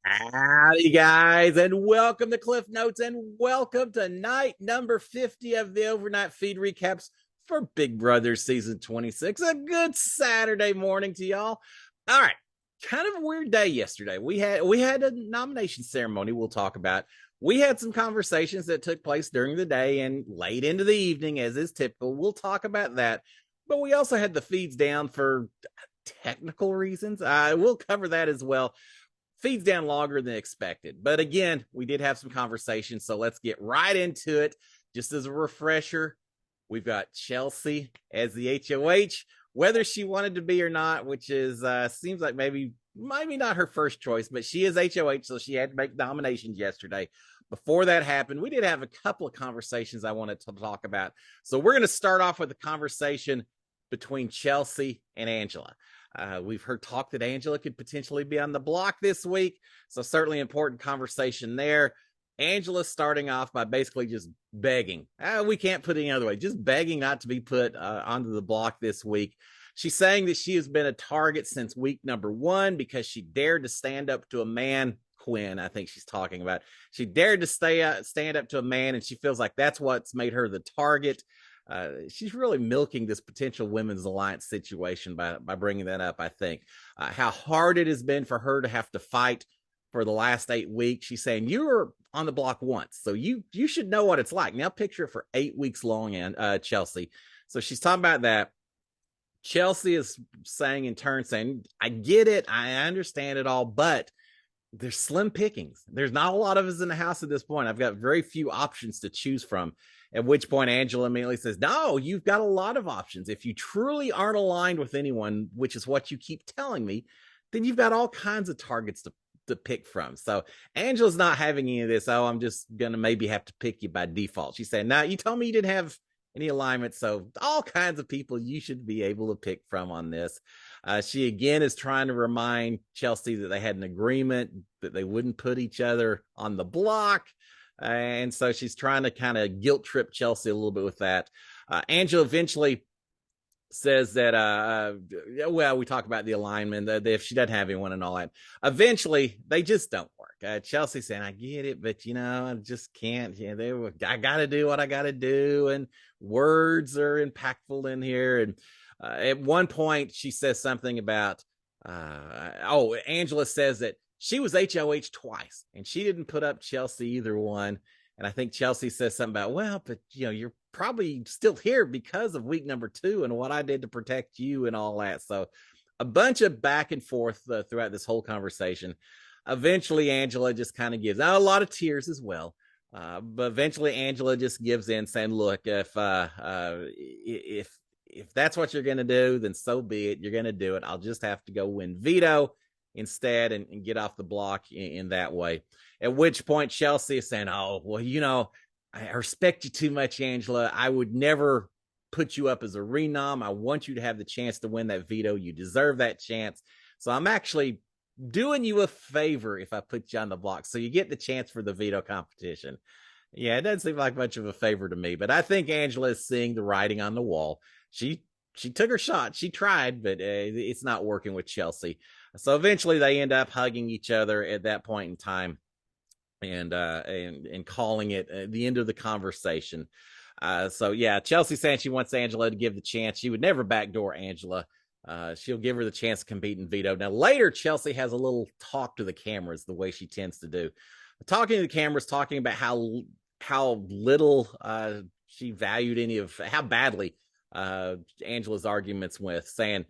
Howdy, guys, and welcome to Cliff Notes, and welcome to night number 50 of the overnight feed recaps for Big Brother season 26. A good Saturday morning to y'all. All right, kind of a weird day yesterday. We had a nomination ceremony we'll talk about. We had some conversations that took place during the day and late into the evening, as is typical. We'll talk about that. But we also had the feeds down for technical reasons. We'll cover that as well. Feeds down longer than expected. But again, we did have some conversations, so let's get right into it. Just as a refresher, we've got Chelsea as the HOH, whether she wanted to be or not, which is seems like maybe not her first choice, but she is HOH, so she had to make nominations yesterday. Before that happened, we did have a couple of conversations I wanted to talk about. So we're going to start off with a conversation between Chelsea and Angela. We've heard talk that Angela could potentially be on the block this week. So certainly important conversation there. Angela starting off by basically just begging. We can't put it any other way. Just begging not to be put onto the block this week. She's saying that she has been a target since week number 1 because she dared to stand up to a man. Quinn, I think she's talking about. She dared to stand up to a man, and she feels like that's what's made her the target. She's really milking this potential women's alliance situation by bringing that up, I think. How hard it has been for her to have to fight for the last 8 weeks. She's saying, you were on the block once, so you should know what it's like. Now picture it for 8 weeks long, and Chelsea. So she's talking about that. Chelsea is saying in turn, saying, I get it, I understand it all, but there's slim pickings. There's not a lot of us in the house at this point. I've got very few options to choose from. At which point Angela immediately says, no, you've got a lot of options. If you truly aren't aligned with anyone, which is what you keep telling me, then you've got all kinds of targets to pick from. So Angela's not having any of this, oh, I'm just going to maybe have to pick you by default. She said, no, you told me you didn't have any alignment, so all kinds of people you should be able to pick from on this. She again is trying to remind Chelsea that they had an agreement that they wouldn't put each other on the block. And so she's trying to kind of guilt trip Chelsea a little bit with that. Angela eventually says that, well, we talk about the alignment, that if she doesn't have anyone and all that. Eventually, they just don't work. Chelsea saying, I get it, but, I just can't. I got to do what I got to do. And words are impactful in here. And at one point, she says something about, Angela says that she was HOH twice, and she didn't put up Chelsea either one. And I think Chelsea says something about, well, but you're probably still here because of week number 2 and what I did to protect you and all that. So a bunch of back and forth throughout this whole conversation. Eventually, Angela just kind of gives out a lot of tears as well. But eventually, Angela just gives in, saying, "Look, if that's what you're going to do, then so be it. You're going to do it. I'll just have to go win veto instead and get off the block in that way." At which point Chelsea is saying, oh, well, I respect you too much, Angela. I would never put you up as a renom. I want you to have the chance to win that veto. You deserve that chance. So I'm actually doing you a favor if I put you on the block. So you get the chance for the veto competition. Yeah, it doesn't seem like much of a favor to me, but I think Angela is seeing the writing on the wall. She took her shot. She tried, but it's not working with Chelsea. So eventually they end up hugging each other at that point in time and calling it the end of the conversation. So yeah, Chelsea saying she wants Angela to give the chance. She would never backdoor Angela. She'll give her the chance to compete in veto. Now later, Chelsea has a little talk to the cameras, the way she tends to do. Talking to the cameras, talking about how little she valued any of, how badly Angela's arguments with, saying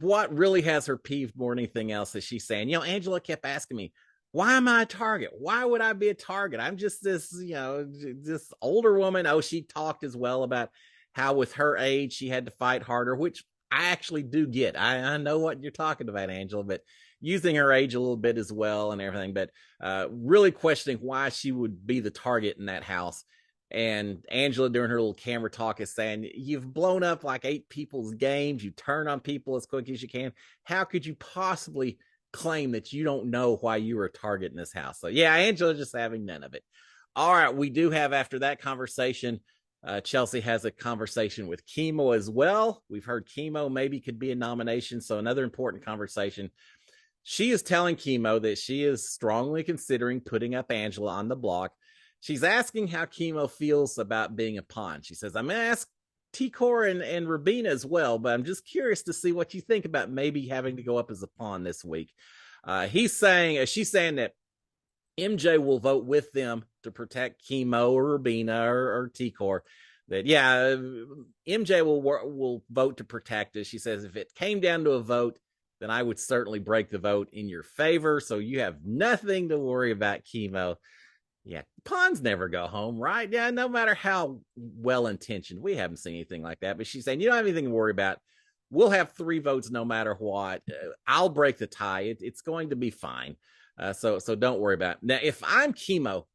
what really has her peeved more than anything else is she's saying, Angela kept asking me, why am I a target? Why would I be a target? I'm just this, this older woman. Oh, she talked as well about how with her age she had to fight harder, which I actually do get. I know what you're talking about, Angela, but using her age a little bit as well and everything, but really questioning why she would be the target in that house. And Angela, during her little camera talk, is saying, you've blown up like 8 people's games. You turn on people as quick as you can. How could you possibly claim that you don't know why you were a target in this house? So yeah, Angela just having none of it. All right, we do have, after that conversation, Chelsea has a conversation with Kemo as well. We've heard Kemo maybe could be a nomination, so another important conversation. She is telling Kemo that she is strongly considering putting up Angela on the block. She's asking how Kemo feels about being a pawn. She says, I'm going to ask T-Core and Rabina as well, but I'm just curious to see what you think about maybe having to go up as a pawn this week. She's saying that MJ will vote with them to protect Kemo or Rabina or T-Core. That, yeah, MJ will vote to protect us. She says if it came down to a vote, then I would certainly break the vote in your favor. So you have nothing to worry about, Kemo. Yeah, pawns never go home, right? Yeah, no matter how well intentioned. We haven't seen anything like that. But she's saying, you don't have anything to worry about. We'll have 3 votes no matter what. I'll break the tie. It's going to be fine. So don't worry about it. Now, if I'm Kemo,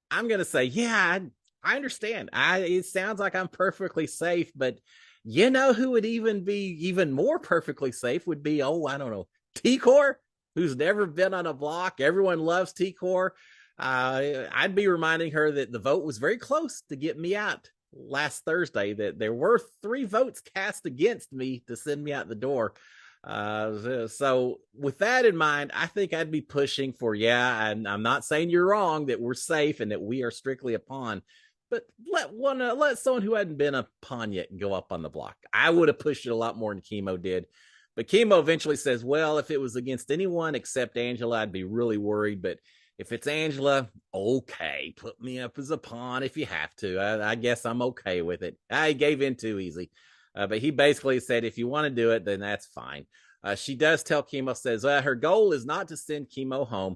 I'm going to say, yeah, I understand. It sounds like I'm perfectly safe, but you know who would even be even more perfectly safe would be, I don't know, T-Core, who's never been on a block. Everyone loves T-Core. I'd be reminding her that the vote was very close to get me out last Thursday, that there were 3 votes cast against me to send me out the door. So with that in mind, I think I'd be pushing for, and I'm not saying you're wrong, that we're safe and that we are strictly a pawn, but let someone who hadn't been a pawn yet go up on the block. I would have pushed it a lot more than Kemo did. But Kemo eventually says, well, if it was against anyone except Angela, I'd be really worried. But if it's Angela, okay, put me up as a pawn if you have to. I guess I'm okay with it. I gave in too easy. But he basically said, if you want to do it, then that's fine. She does tell Kemo, says her goal is not to send Kemo home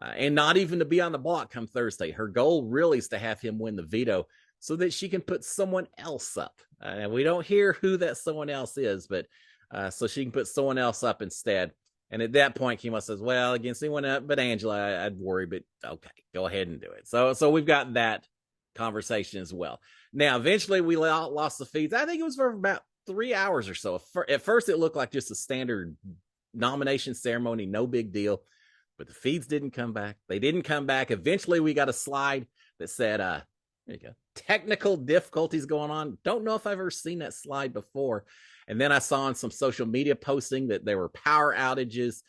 and not even to be on the block come Thursday. Her goal really is to have him win the veto so that she can put someone else up. We don't hear who that someone else is, but so she can put someone else up instead. And at that point, Kemo says, well, against anyone else but Angela, I'd worry, but okay, go ahead and do it. So we've got that conversation as well. Now, eventually we lost the feeds. I think it was for about 3 hours or so. At first, it looked like just a standard nomination ceremony, no big deal. But the feeds didn't come back. They didn't come back. Eventually, we got a slide that said, there you go, technical difficulties going on. Don't know if I've ever seen that slide before. And then I saw on some social media posting that there were power outages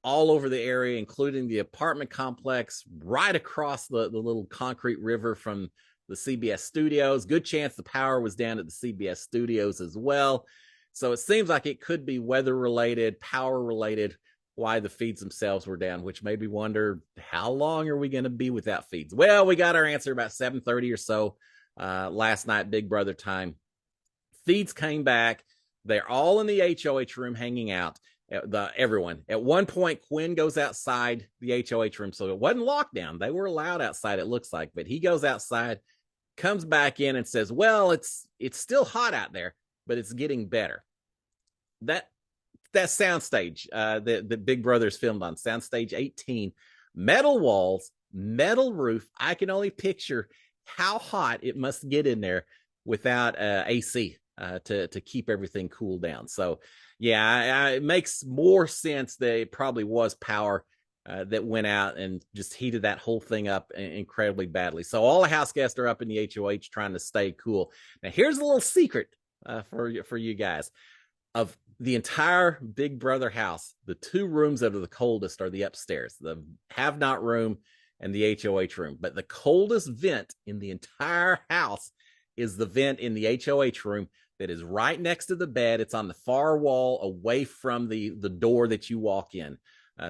all over the area, including the apartment complex right across the little concrete river from the CBS studios. Good chance the power was down at the CBS studios as well. So it seems like it could be weather related, power related, why the feeds themselves were down, which made me wonder, how long are we going to be without feeds? Well, we got our answer about 7:30 or so last night, Big Brother time. Feeds came back. They're all in the HOH room hanging out. Everyone. At one point, Quinn goes outside the HOH room. So it wasn't lockdown. They were allowed outside, it looks like. But he goes outside, comes back in and says, well, it's still hot out there, but it's getting better. That soundstage that Big Brother's filmed on, Soundstage 18, metal walls, metal roof. I can only picture how hot it must get in there without AC to keep everything cool down. So yeah, it makes more sense that it probably was power that went out and just heated that whole thing up incredibly badly. So all the house guests are up in the HOH trying to stay cool. Now here's a little secret for you guys. Of the entire Big Brother house, the 2 rooms that are the coldest are the upstairs, the have not room and the HOH room. But the coldest vent in the entire house is the vent in the HOH room that is right next to the bed. It's on the far wall away from the door that you walk in.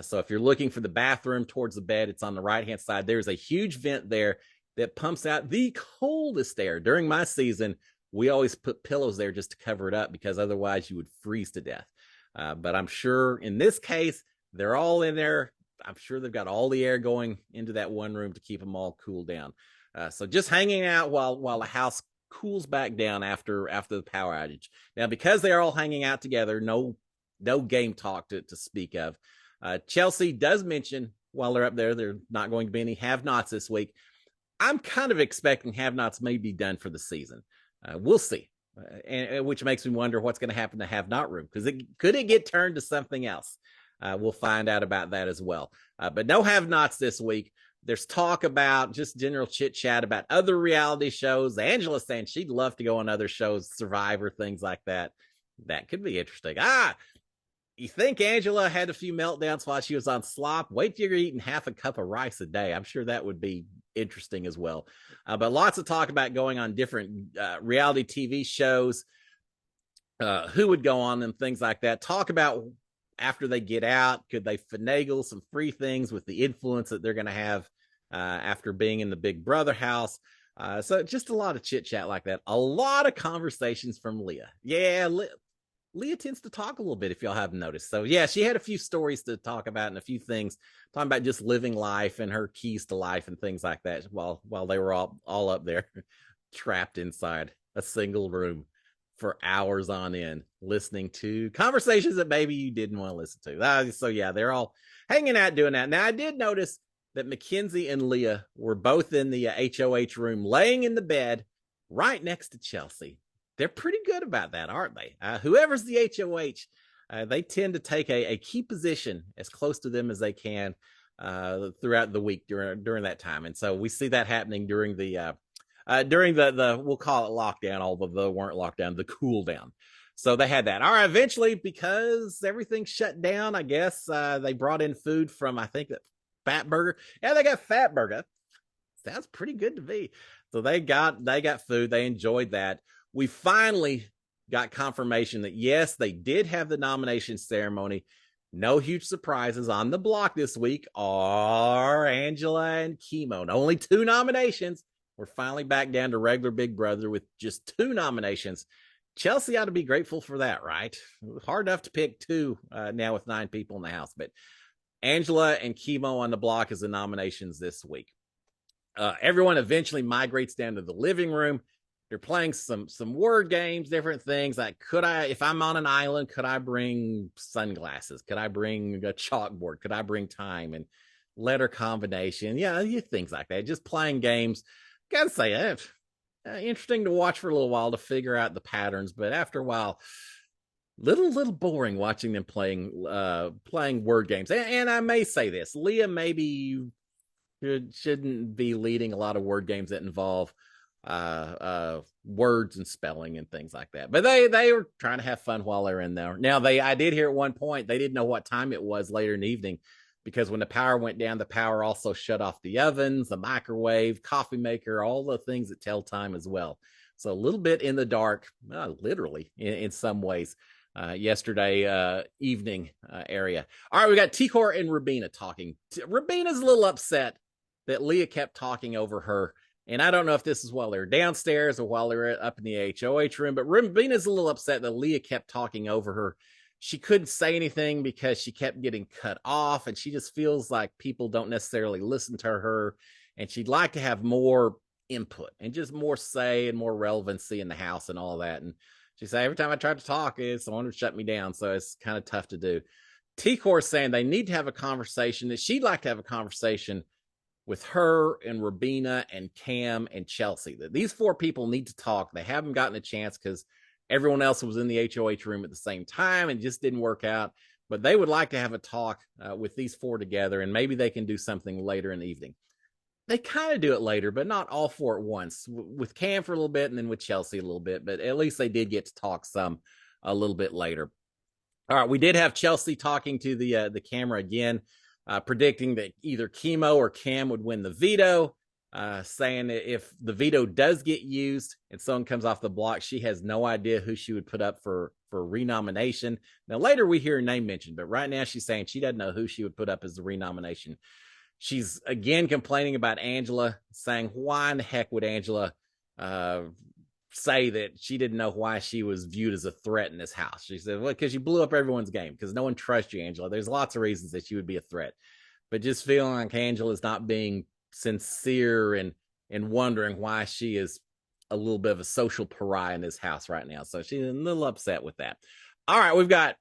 So if you're looking for the bathroom towards the bed, it's on the right-hand side. There's a huge vent there that pumps out the coldest air. During my season, we always put pillows there just to cover it up because otherwise you would freeze to death. But I'm sure in this case, they're all in there. I'm sure they've got all the air going into that one room to keep them all cooled down. So just hanging out while the house cools back down after the power outage. Now, because they're all hanging out together, no game talk to speak of. Chelsea does mention while they're up there, they're not going to be any have-nots this week. I'm kind of expecting have-nots may be done for the season. We'll see, and which makes me wonder what's going to happen to have not room, because could it get turned to something else? We'll find out about that as well. But no have nots this week. There's talk about just general chit chat about other reality shows. Angela's saying she'd love to go on other shows, Survivor, things like that. That could be interesting. You think Angela had a few meltdowns while she was on slop? Wait till you're eating half a cup of rice a day. I'm sure that would be interesting as well. But lots of talk about going on different reality TV shows, who would go on them, things like that. Talk about after they get out, could they finagle some free things with the influence that they're going to have after being in the Big Brother house? So just a lot of chit chat like that. A lot of conversations from Leah. Yeah, Leah tends to talk a little bit, if y'all haven't noticed. So yeah, she had a few stories to talk about and a few things talking about just living life and her keys to life and things like that while they were all up there trapped inside a single room for hours on end listening to conversations that maybe you didn't want to listen to. So yeah, they're all hanging out doing that. Now I did notice that Mackenzie and Leah were both in the HOH room laying in the bed right next to Chelsea. They're pretty good about that, aren't they? Whoever's the HOH, they tend to take a key position as close to them as they can throughout the week during that time. And so we see that happening during the we'll call it lockdown, although they weren't locked down, the cool down. So they had that. All right, eventually, because everything shut down, I guess they brought in food from, I think, that Fat Burger. Yeah, they got Fat Burger. Sounds pretty good to me. So they got food. They enjoyed that. We finally got confirmation that yes, they did have the nomination ceremony. No huge surprises on the block this week are Angela and Kemo. Only 2 nominations. We're finally back down to regular Big Brother with just 2 nominations. Chelsea ought to be grateful for that, right? Hard enough to pick 2 now with 9 people in the house, but Angela and Kemo on the block as the nominations this week. Everyone eventually migrates down to the living room. They're playing some word games, different things like, if I'm on an island, could I bring sunglasses? Could I bring a chalkboard? Could I bring time and letter combination? Yeah, things like that. Just playing games. Gotta say, interesting to watch for a little while to figure out the patterns, but after a while, little boring watching them playing word games. And I may say this, Leah maybe shouldn't be leading a lot of word games that involve words and spelling and things like that. But they were trying to have fun while they were in there. Now I did hear at one point they didn't know what time it was later in the evening, because when the power went down, the power also shut off the ovens, the microwave, coffee maker, all the things that tell time as well. So a little bit in the dark, literally in some ways, yesterday evening area. All right, we got T-Core and Rubina talking. Rubina's a little upset that Leah kept talking over her. And I don't know if this is while they were downstairs or while they were up in the HOH room, but Rubina's a little upset that Leah kept talking over her. She couldn't say anything because she kept getting cut off, and she just feels like people don't necessarily listen to her, and she'd like to have more input and just more say and more relevancy in the house and all that. And she said, every time I tried to talk, someone would shut me down, so it's kind of tough to do. T-Core saying they need to have a conversation, that she'd like to have a conversation with her and Rubina and Cam and Chelsea, that these 4 people need to talk. They haven't gotten a chance because everyone else was in the HOH room at the same time and just didn't work out. But they would like to have a talk with these 4 together, and maybe they can do something later in the evening. They kind of do it later, but not all 4 at once. With Cam for a little bit and then with Chelsea a little bit, but at least they did get to talk some a little bit later. All right, we did have Chelsea talking to the camera again, predicting that either Kemo or Cam would win the veto, saying that if the veto does get used and someone comes off the block, she has no idea who she would put up for renomination. Now, later we hear her name mentioned, but right now she's saying she doesn't know who she would put up as the renomination. She's again complaining about Angela, saying, why in the heck would Angela say that she didn't know why she was viewed as a threat in this house? She said, well, because you blew up everyone's game, because no one trusts you, Angela. There's lots of reasons that she would be a threat, but just feeling like Angela's not being sincere and wondering why she is a little bit of a social pariah in this house right now. So she's a little upset with that. All right, we've got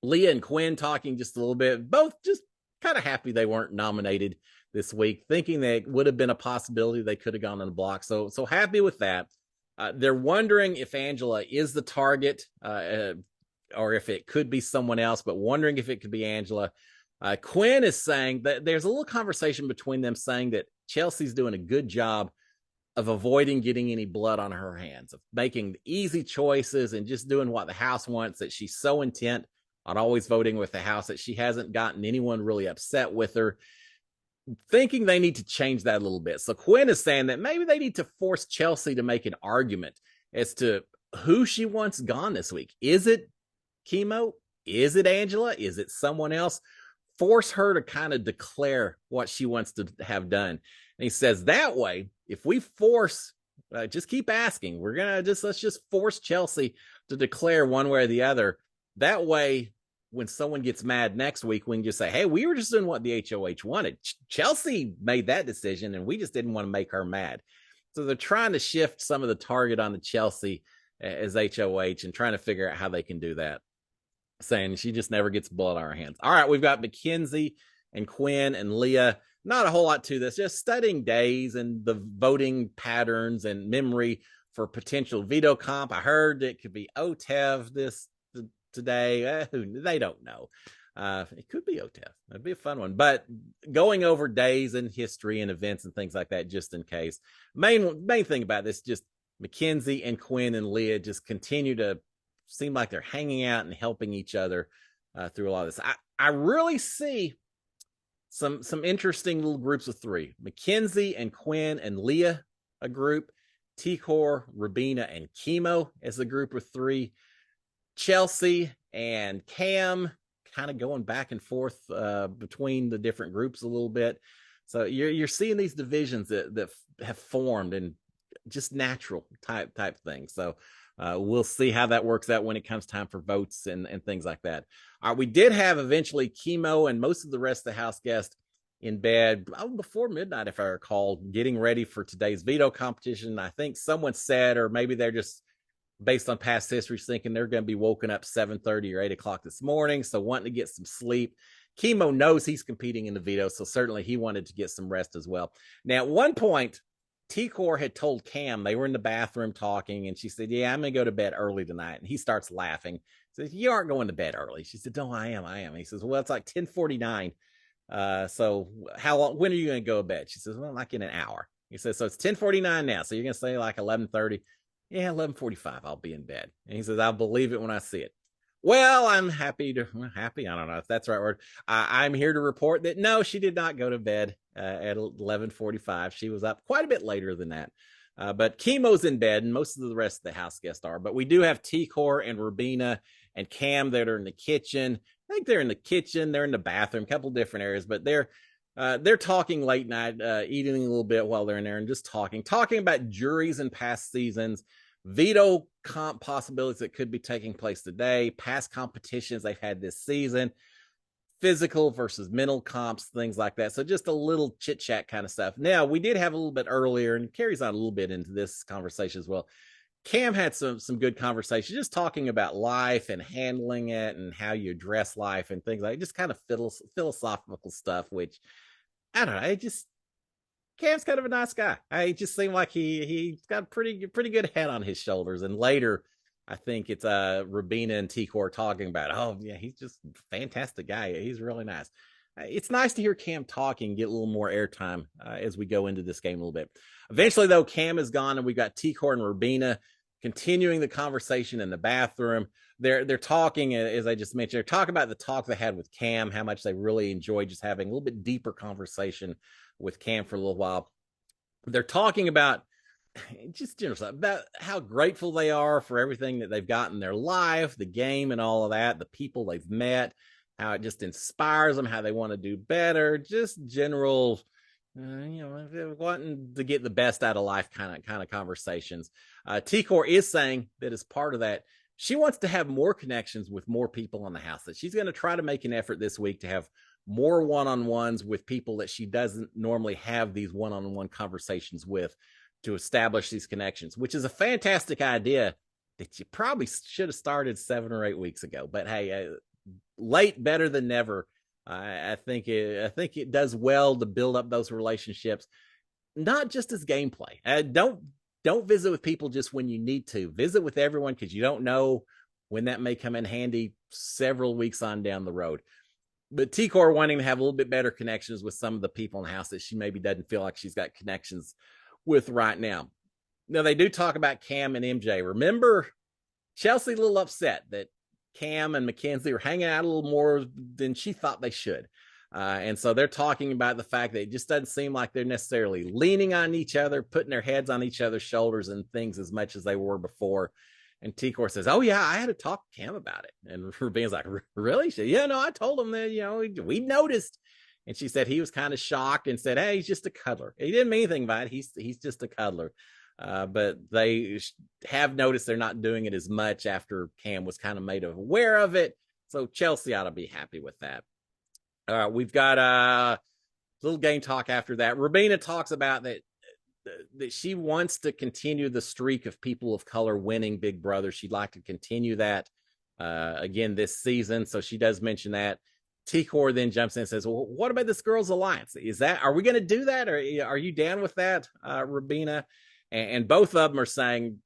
Leah and Quinn talking just a little bit, both just kind of happy they weren't nominated this week, thinking that it would have been a possibility they could have gone on the block. So happy with that. They're wondering if Angela is the target or if it could be someone else, but wondering if it could be Angela. Quinn is saying that there's a little conversation between them saying that Chelsea's doing a good job of avoiding getting any blood on her hands, of making easy choices and just doing what the house wants, that she's so intent on always voting with the house, that she hasn't gotten anyone really upset with her, thinking they need to change that a little bit. So Quinn is saying that maybe they need to force Chelsea to make an argument as to who she wants gone this week. Is it Kemo? Is it Angela? Is it someone else? Force her to kind of declare what she wants to have done. And he says that way, if we force, just keep asking, let's just force Chelsea to declare one way or the other. That way, when someone gets mad next week, we can just say, hey, we were just doing what the HOH wanted. Chelsea made that decision, and we just didn't want to make her mad. So they're trying to shift some of the target on the Chelsea as HOH and trying to figure out how they can do that, saying she just never gets blood on her hands. All right, we've got Mackenzie and Quinn and Leah. Not a whole lot to this, just studying days and the voting patterns and memory for potential veto comp. I heard it could be OTEV today. They don't know. It could be OTEV. That'd be a fun one. But going over days in history and events and things like that, just in case. Main thing about this, just Mackenzie and Quinn and Leah just continue to seem like they're hanging out and helping each other through a lot of this. I really see some interesting little groups of three. Mackenzie and Quinn and Leah, a group. T-Core, Rubina, and Kemo as a group of three. Chelsea and Cam kind of going back and forth between the different groups a little bit. So you're seeing these divisions that have formed and just natural type things. So we'll see how that works out when it comes time for votes and things like that. All right, we did have eventually Kemo and most of the rest of the house guests in bed before midnight, if I recall, getting ready for today's veto competition. I think someone said, or maybe they're just based on past history, thinking they're going to be woken up 7:30 or 8 o'clock this morning, so wanting to get some sleep. Kemo knows he's competing in the veto, so certainly he wanted to get some rest as well. Now, at one point, T-Core had told Cam, they were in the bathroom talking, and she said, yeah, I'm going to go to bed early tonight. And he starts laughing. He says, you aren't going to bed early. She said, no, I am. He says, well, it's like 10:49. So how long, when are you going to go to bed? She says, well, like in an hour. He says, so it's 10:49 now. So you're going to say like 11:30. Yeah, 11:45, I'll be in bed. And he says, I'll believe it when I see it. Well, I'm happy. I don't know if that's the right word. I'm here to report that no, she did not go to bed at 11:45. She was up quite a bit later than that. But Kemo's in bed, and most of the rest of the house guests are. But we do have T-Core and Rubina and Cam that are in the kitchen. I think they're in the kitchen. They're in the bathroom, a couple different areas. But they're talking late night, eating a little bit while they're in there and just talking about juries in past seasons, veto comp possibilities that could be taking place today, past competitions they've had this season, physical versus mental comps, things like that. So just a little chit chat kind of stuff. Now, we did have a little bit earlier, and carries on a little bit into this conversation as well. Cam had some good conversation, just talking about life and handling it and how you address life and things like just kind of philosophical stuff, which I don't know. Cam's kind of a nice guy. It just seemed like he's got a pretty good head on his shoulders. And later, I think it's Rubina and T-Core talking about, oh yeah, he's just a fantastic guy. He's really nice. It's nice to hear Cam talking, get a little more airtime as we go into this game a little bit. Eventually, though, Cam is gone, and we've got T-Core and Rubina continuing the conversation in the bathroom. They're talking, as I just mentioned, they're talking about the talk they had with Cam, how much they really enjoyed just having a little bit deeper conversation with Cam for a little while. They're talking about just general stuff, about how grateful they are for everything that they've got in their life, the game and all of that, the people they've met, how it just inspires them, how they want to do better, just general, wanting to get the best out of life kind of conversations. T-Core is saying that as part of that, she wants to have more connections with more people in the house, that she's going to try to make an effort this week to have more one-on-ones with people that she doesn't normally have these one-on-one conversations with, to establish these connections, which is a fantastic idea that you probably should have started 7 or 8 weeks ago. But hey, late better than never. I think it does well to build up those relationships, not just as gameplay. Don't visit with people just when you need to. Visit with everyone, because you don't know when that may come in handy several weeks on down the road. But T-Core wanting to have a little bit better connections with some of the people in the house that she maybe doesn't feel like she's got connections with right now. Now, they do talk about Cam and MJ. Remember, Chelsea a little upset that Cam and Mackenzie are hanging out a little more than she thought they should. And so they're talking about the fact that it just doesn't seem like they're necessarily leaning on each other, putting their heads on each other's shoulders and things as much as they were before. And T-Core says, "Oh yeah, I had to talk to Cam about it." And Rubina's like, "Really?" She said, "Yeah, no, I told him that, we noticed." And she said he was kind of shocked and said, "Hey, he's just a cuddler. He didn't mean anything by it. He's just a cuddler." But they have noticed they're not doing it as much after Cam was kind of made aware of it. So Chelsea ought to be happy with that. We've got a little game talk after that. Rubina talks about that she wants to continue the streak of people of color winning Big Brother. She'd like to continue that again this season. So she does mention that. T-Core then jumps in and says, "Well, what about this Girls Alliance? Are we going to do that? Or are you down with that, Rubina?" And both of them are saying,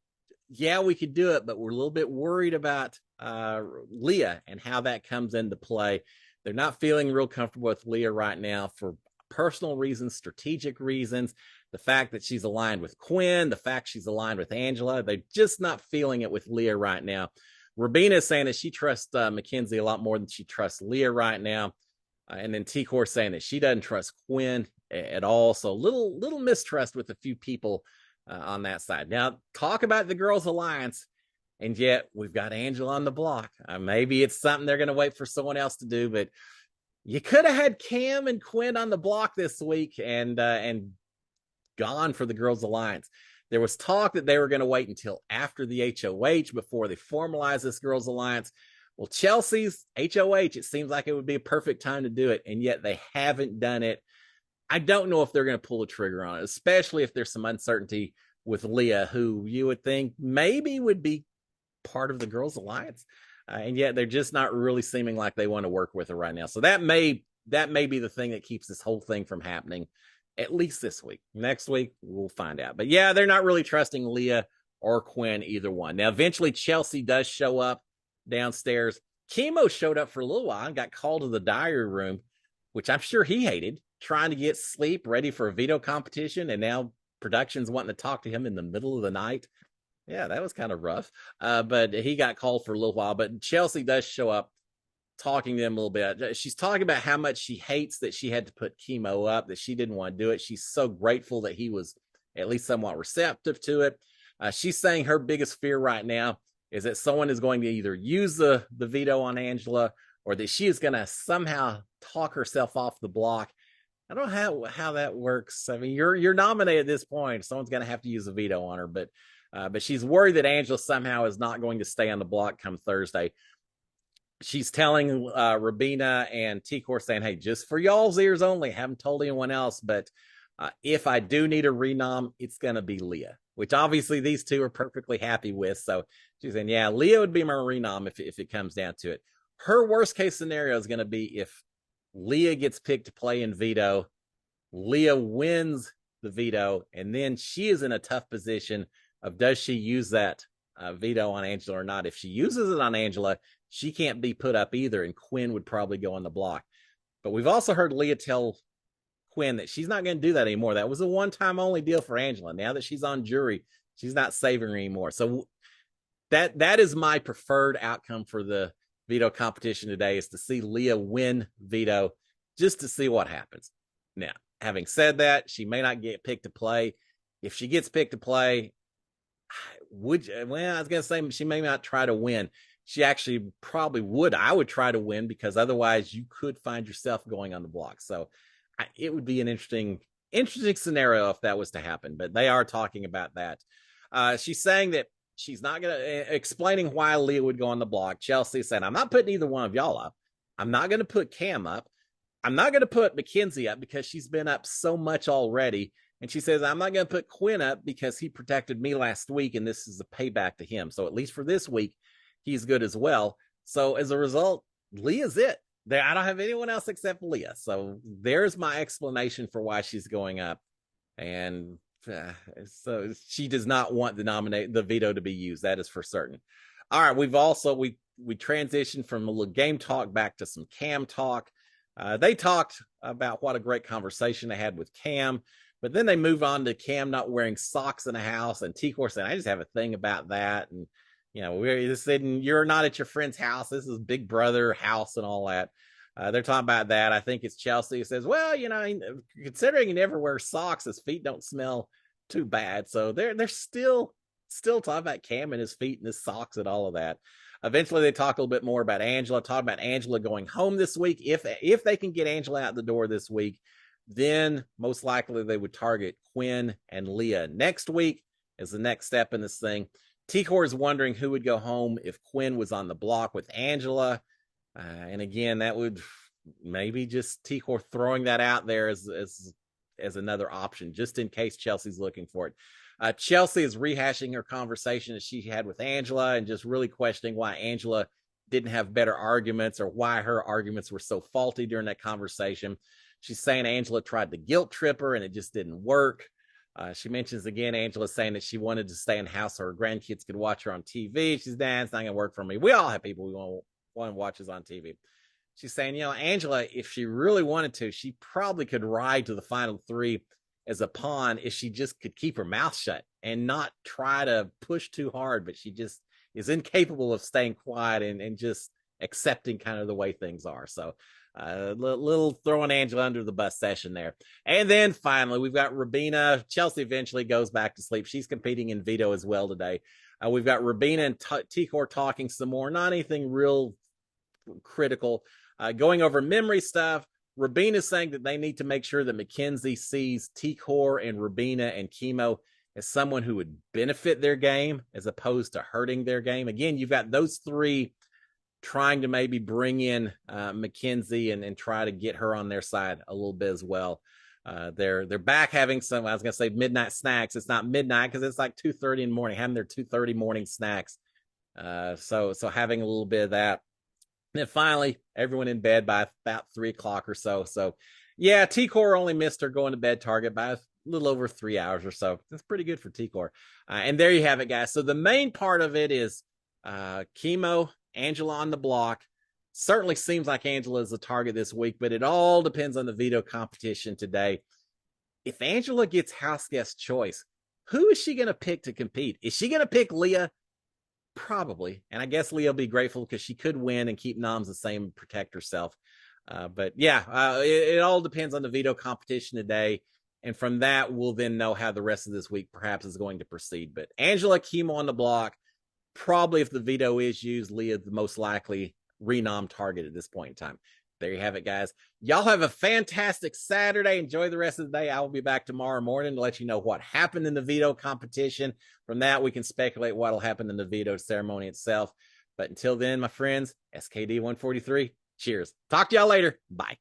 "Yeah, we could do it, but we're a little bit worried about Leah and how that comes into play." They're not feeling real comfortable with Leah right now for personal reasons, strategic reasons, the fact that she's aligned with Quinn, the fact she's aligned with Angela. They're just not feeling it with Leah right now. Rubina is saying that she trusts Mackenzie a lot more than she trusts Leah right now. And then T-Core saying that she doesn't trust Quinn at all. So little mistrust with a few people on that side. Now, talk about the Girls Alliance. And yet we've got Angela on the block. Maybe it's something they're going to wait for someone else to do, but you could have had Cam and Quinn on the block this week and gone for the Girls Alliance. There was talk that they were going to wait until after the HOH before they formalize this Girls Alliance. Well, Chelsea's HOH, it seems like it would be a perfect time to do it, and yet they haven't done it. I don't know if they're going to pull the trigger on it, especially if there's some uncertainty with Leah, who you would think maybe would be part of the Girls Alliance, and yet they're just not really seeming like they want to work with her right now. So that may be the thing that keeps this whole thing from happening, at least this week. Next week we'll find out. But yeah, they're not really trusting Leah or Quinn, either one. Now eventually Chelsea does show up downstairs. Kemo showed up for a little while and got called to the diary room, which I'm sure he hated, trying to get sleep, ready for a veto competition, and now production's wanting to talk to him in the middle of the night. Yeah, that was kind of rough. But he got called for a little while. But Chelsea does show up, talking to him a little bit. She's talking about how much she hates that she had to put Kemo up, that she didn't want to do it. She's so grateful that he was at least somewhat receptive to it. She's saying her biggest fear right now is that someone is going to either use the veto on Angela, or that she is going to somehow talk herself off the block. I don't know how that works. I mean, you're nominated at this point. Someone's going to have to use a veto on her, but she's worried that Angela somehow is not going to stay on the block come Thursday. She's telling Rubina and T-Core, saying, "Hey, just for y'all's ears only, haven't told anyone else, but if I do need a renom, it's going to be Leah," which obviously these two are perfectly happy with. So she's saying, yeah, Leah would be my renom if it comes down to it. Her worst case scenario is going to be if Leah gets picked to play in veto, Leah wins the veto, and then she is in a tough position of does she use that veto on Angela or not. If she uses it on Angela, she can't be put up either, and Quinn would probably go on the block. But we've also heard Leah tell Quinn that she's not going to do that anymore. That was a one-time only deal for Angela. Now that she's on jury, she's not saving her anymore. So that is my preferred outcome for the veto competition today, is to see Leah win veto, just to see what happens. Now, having said that, she may not get picked to play. If she gets picked to play, I was going to say she may not try to win. She actually probably would. I would try to win, because otherwise you could find yourself going on the block. So it would be an interesting scenario if that was to happen. But they are talking about that. She's saying that she's not going to, explaining why Leah would go on the block. Chelsea said, "I'm not putting either one of y'all up. I'm not going to put Cam up. I'm not going to put Mackenzie up because she's been up so much already." And she says, "I'm not going to put Quinn up because he protected me last week, and this is a payback to him. So at least for this week, he's good as well." So as a result, Leah's it. I don't have anyone else except Leah. So there's my explanation for why she's going up. And so she does not want the veto to be used. That is for certain. All right. We've also, we transitioned from a little game talk back to some Cam talk. They talked about what a great conversation they had with Cam. But then they move on to Cam not wearing socks in the house, and T-Core saying, "I just have a thing about that." And, we're saying you're not at your friend's house. This is Big Brother house and all that. They're talking about that. I think it's Chelsea who says, well, considering he never wears socks, his feet don't smell too bad. So they're still talking about Cam and his feet and his socks and all of that. Eventually, they talk a little bit more about Angela, talk about Angela going home this week. If they can get Angela out the door this week, then most likely they would target Quinn and Leah next week as the next step in this thing. T-Core is wondering who would go home if Quinn was on the block with Angela. And again, that would maybe just T-Core throwing that out there as another option, just in case Chelsea's looking for it. Chelsea is rehashing her conversation that she had with Angela and just really questioning why Angela didn't have better arguments or why her arguments were so faulty during that conversation. She's saying Angela tried to guilt trip her and it just didn't work. She mentions again, Angela saying that she wanted to stay in the house so her grandkids could watch her on TV. She's, nah, it's not going to work for me. We all have people we want to watch us on TV. She's saying, Angela, if she really wanted to, she probably could ride to the final three as a pawn if she just could keep her mouth shut and not try to push too hard. But she just is incapable of staying quiet and just accepting kind of the way things are. So little throwing Angela under the bus session there. And then finally, we've got Rabina. Chelsea eventually goes back to sleep. She's competing in veto as well today. We've got Rabina and T-Core talking some more. Not anything real critical. Going over memory stuff. Rabina is saying that they need to make sure that Mackenzie sees T-Core and Rabina and Kemo as someone who would benefit their game as opposed to hurting their game. Again, you've got those three trying to maybe bring in Mackenzie and try to get her on their side a little bit as well. They're back having some, I was going to say midnight snacks. It's not midnight because it's like 2:30 in the morning, having their 2:30 morning snacks. So having a little bit of that. And then finally, everyone in bed by about 3 o'clock or so. So yeah, T-Core only missed her going to bed target by a little over 3 hours or so. That's pretty good for T-Core. And there you have it, guys. So the main part of it is Kemo, Angela on the block. Certainly seems like Angela is the target this week, but it all depends on the veto competition today. If Angela gets house guest choice, who is she going to pick to compete? Is she going to pick Leah? Probably. And I guess Leah will be grateful because she could win and keep Noms the same and protect herself. But yeah, it all depends on the veto competition today. And from that, we'll then know how the rest of this week perhaps is going to proceed. But Angela, Kemo on the block. Probably if the veto is used, Leah the most likely renom target at this point in time. There you have it, guys. Y'all have a fantastic Saturday. Enjoy the rest of the day. I will be back tomorrow morning to let you know what happened in the veto competition. From that, we can speculate what will happen in the veto ceremony itself. But until then, my friends, SKD 143, cheers. Talk to y'all later. Bye.